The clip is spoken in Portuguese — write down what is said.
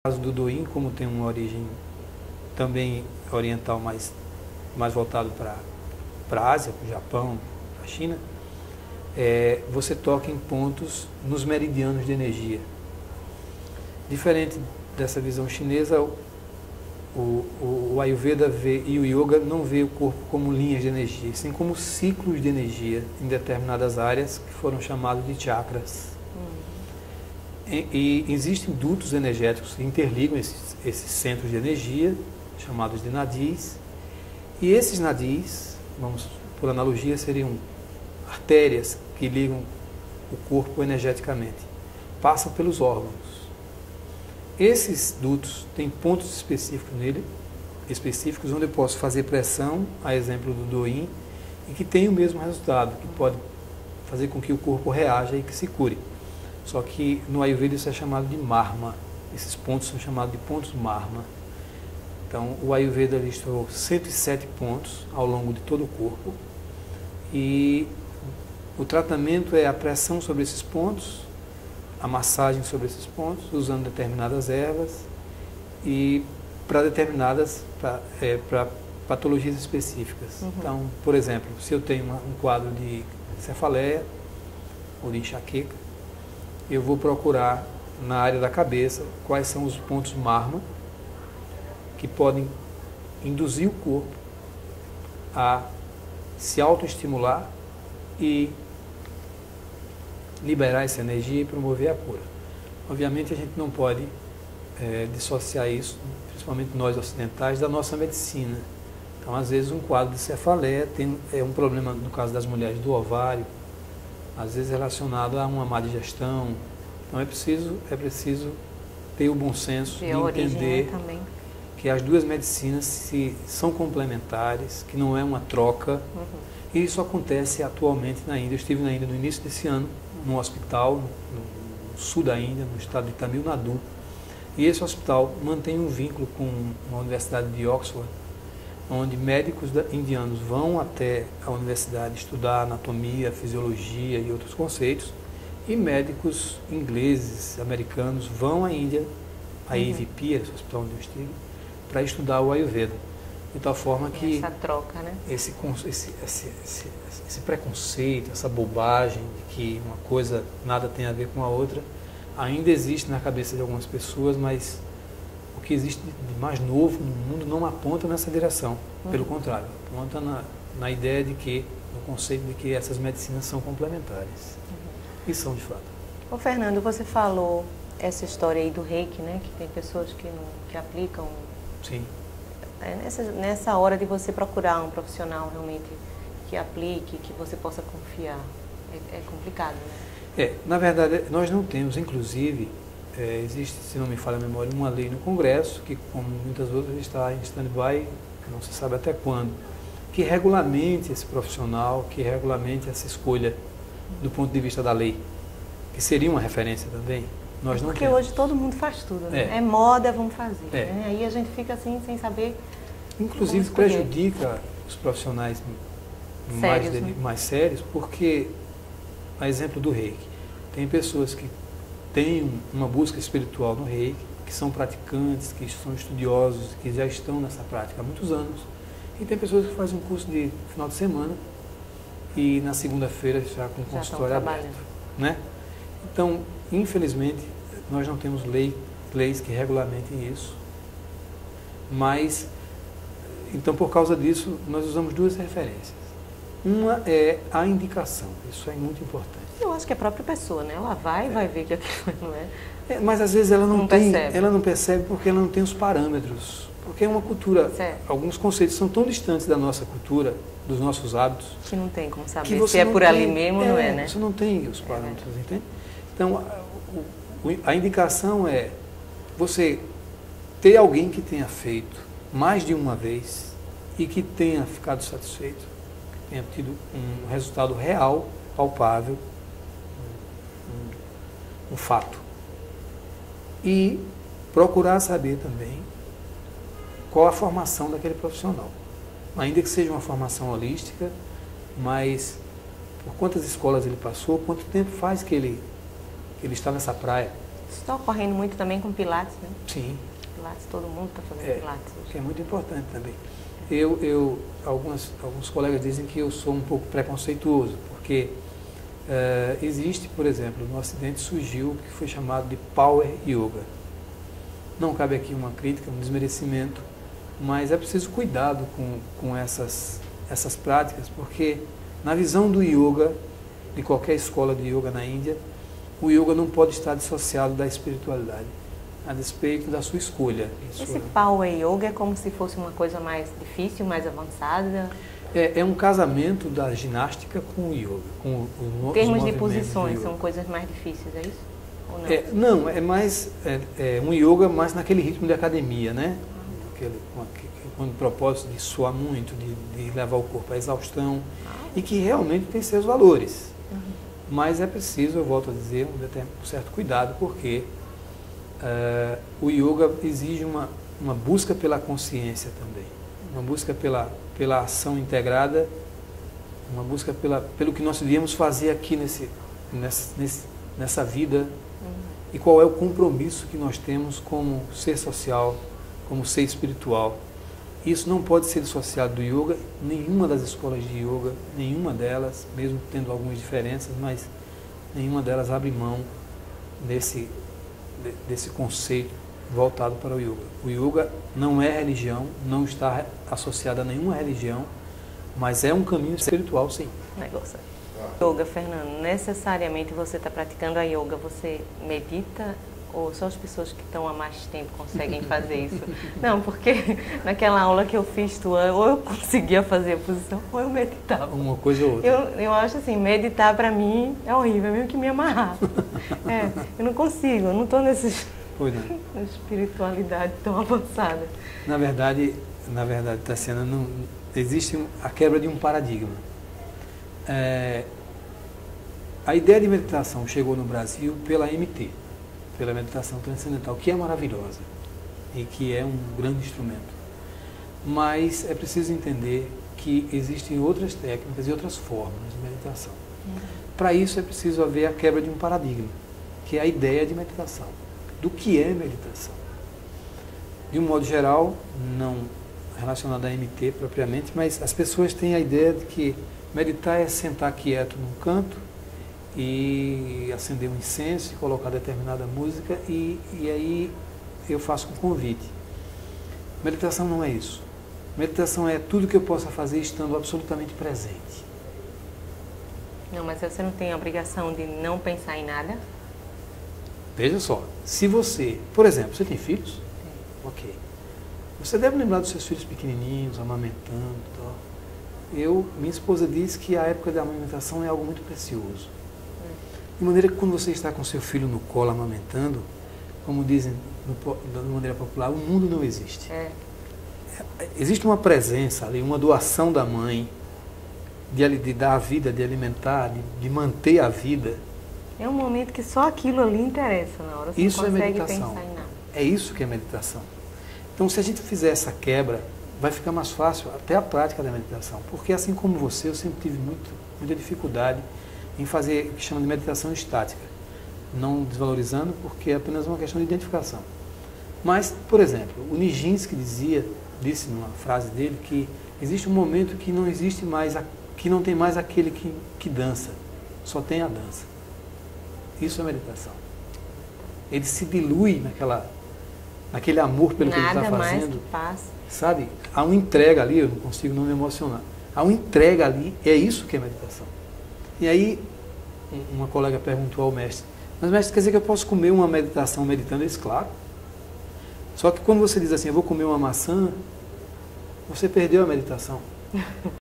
caso do Douyin, como tem uma origem também oriental, mais voltado para a Ásia, para o Japão, para a China, você toca em pontos nos meridianos de energia. Diferente dessa visão chinesa, o Ayurveda vê, e o Yoga não vê o corpo como linhas de energia, sim como ciclos de energia em determinadas áreas que foram chamados de chakras. E existem dutos energéticos que interligam esses centros de energia, chamados de nadis, e esses nadis, vamos por analogia, seriam artérias que ligam o corpo energeticamente, passam pelos órgãos. Esses dutos têm pontos específicos onde eu posso fazer pressão, a exemplo do Douyin, e que tem o mesmo resultado, que pode fazer com que o corpo reaja e que se cure. Só que no Ayurveda isso é chamado de marma. Esses pontos são chamados de pontos marma. Então o Ayurveda listou 107 pontos ao longo de todo o corpo. E o tratamento é a pressão sobre esses pontos, a massagem sobre esses pontos, usando determinadas ervas e para determinadas para patologias específicas. Então, por exemplo, se eu tenho um quadro de cefaleia ou de enxaqueca, eu vou procurar na área da cabeça quais são os pontos marma que podem induzir o corpo a se autoestimular e liberar essa energia e promover a cura. Obviamente a gente não pode dissociar isso, principalmente nós ocidentais, da nossa medicina. Então, às vezes, um quadro de cefaleia é um problema, no caso das mulheres, do ovário, às vezes relacionado a uma má digestão. Então é preciso ter o bom senso de entender que as duas medicinas são complementares, que não é uma troca. E isso acontece atualmente na Índia. Eu estive na Índia no início desse ano, num hospital no sul da Índia, no estado de Tamil Nadu. E esse hospital mantém um vínculo com a Universidade de Oxford, onde médicos indianos vão até a universidade estudar anatomia, fisiologia e outros conceitos, e médicos ingleses, americanos, vão à Índia, a AVP, esse hospital onde eu estive, para estudar o Ayurveda. De tal forma que essa troca, né? esse preconceito, essa bobagem de que uma coisa nada tem a ver com a outra, ainda existe na cabeça de algumas pessoas, mas o que existe de mais novo no mundo não aponta nessa direção. Pelo contrário, aponta na ideia de que, no conceito de que essas medicinas são complementares. E são de fato. Ô Fernando, você falou essa história aí do reiki, né? Que tem pessoas que aplicam. Sim. Nessa hora de você procurar um profissional realmente que aplique, que você possa confiar, é complicado, né? Na verdade, nós não temos, inclusive, existe, se não me falha a memória, uma lei no Congresso, que como muitas outras está em stand-by, não se sabe até quando, que regulamente esse profissional, que regulamente essa escolha do ponto de vista da lei, que seria uma referência também. Nós não Porque temos. hoje todo mundo faz tudo, né? É moda, vamos fazer. Né? Aí a gente fica assim, sem saber. Inclusive prejudica os profissionais mais sérios, porque, a exemplo do reiki, tem pessoas que têm uma busca espiritual no reiki, que são praticantes, que são estudiosos, que já estão nessa prática há muitos anos, e tem pessoas que fazem um curso de final de semana e na segunda-feira já com o consultório aberto. Né? Então, infelizmente, nós não temos leis que regulamentem isso, mas, então, por causa disso, nós usamos duas referências. Uma é a indicação, isso é muito importante. Eu acho que a própria pessoa, né? Ela vai ver que aquilo não é. Mas às vezes ela não percebe porque ela não tem os parâmetros. Porque é uma cultura, alguns conceitos são tão distantes da nossa cultura, dos nossos hábitos. Que não tem como saber se é por ali mesmo ou não é, né? Você não tem os parâmetros, entende? Então, a indicação é você ter alguém que tenha feito mais de uma vez e que tenha ficado satisfeito, que tenha tido um resultado real, palpável, um fato. E procurar saber também qual a formação daquele profissional. Ainda que seja uma formação holística, mas por quantas escolas ele passou, quanto tempo faz que ele está nessa praia, Isso está ocorrendo muito também com Pilates, né? Sim. Pilates, todo mundo está fazendo Pilates hoje. Que é muito importante também. Alguns colegas dizem que eu sou um pouco preconceituoso, porque existe, por exemplo, no Ocidente surgiu o que foi chamado de Power Yoga. Não cabe aqui uma crítica, um desmerecimento, mas é preciso cuidado com essas práticas, porque na visão do yoga, de qualquer escola de yoga na Índia, o yoga não pode estar dissociado da espiritualidade, a despeito da sua escolha. Esse Power Yoga é como se fosse uma coisa mais difícil, mais avançada? É um casamento da ginástica com o yoga. Com em termos de posições, são coisas mais difíceis, é isso? Ou não? É mais um yoga mais naquele ritmo de academia, né? Com o propósito de suar muito, de levar o corpo à exaustão, e que realmente tem seus valores. Mas é preciso, eu volto a dizer, um certo cuidado, porque o yoga exige uma busca pela consciência também, uma busca pela ação integrada, uma busca pelo que nós devíamos fazer aqui nessa vida, e qual é o compromisso que nós temos como ser social, como ser espiritual. Isso não pode ser dissociado do yoga, nenhuma das escolas de yoga, nenhuma delas, mesmo tendo algumas diferenças, mas nenhuma delas abre mão desse conceito voltado para o yoga. O yoga não é religião, não está associado a nenhuma religião, mas é um caminho espiritual, sim. Negócio. Yoga, Fernando, necessariamente você está praticando a yoga, você medita ou só as pessoas que estão há mais tempo conseguem fazer isso? Não, porque naquela aula que eu fiz ou eu conseguia fazer a posição ou eu meditava. Uma coisa ou outra. Eu acho assim, meditar para mim é horrível, é mesmo que me amarrar. Eu não consigo, eu não estou nessa espiritualidade tão avançada. Na verdade, Tassiana, não existe a quebra de um paradigma. A ideia de meditação chegou no Brasil pela MT, pela meditação transcendental, que é maravilhosa e que é um grande instrumento. Mas é preciso entender que existem outras técnicas e outras formas de meditação. Para isso é preciso haver a quebra de um paradigma, que é a ideia de meditação. Do que é meditação? De um modo geral, não relacionado à MT propriamente, mas as pessoas têm a ideia de que meditar é sentar quieto num canto e acender um incenso e colocar determinada música e aí eu faço um convite. Meditação não é isso. Meditação é tudo que eu possa fazer estando absolutamente presente. Não, mas você não tem a obrigação de não pensar em nada? Veja só, se você, por exemplo, você tem filhos? Sim. Ok. Você deve lembrar dos seus filhos pequenininhos, amamentando e tal. Minha esposa diz que a época da amamentação é algo muito precioso. De maneira que quando você está com seu filho no colo amamentando, como dizem de maneira popular, o mundo não existe. Existe uma presença ali, uma doação da mãe, de dar a vida, de alimentar, de manter a vida. É um momento que só aquilo ali interessa na hora. Você isso não consegue é meditação. Pensar em nada. É isso que é meditação. Então, se a gente fizer essa quebra, vai ficar mais fácil até a prática da meditação. Porque, assim como você, eu sempre tive muita dificuldade em fazer o que chama de meditação estática. Não desvalorizando, porque é apenas uma questão de identificação. Mas, por exemplo, o Nijinsky disse numa frase dele que existe um momento que não existe mais, que não tem mais aquele que dança, só tem a dança. Isso é meditação. Ele se dilui naquele amor pelo que ele está fazendo. Nada mais que passa. Sabe? Há uma entrega ali, eu não consigo não me emocionar. Há uma entrega ali, é isso que é meditação. E aí, uma colega perguntou ao mestre, mas mestre, quer dizer que eu posso comer uma meditação meditando? Ele disse, claro. Só que quando você diz assim, eu vou comer uma maçã, você perdeu a meditação.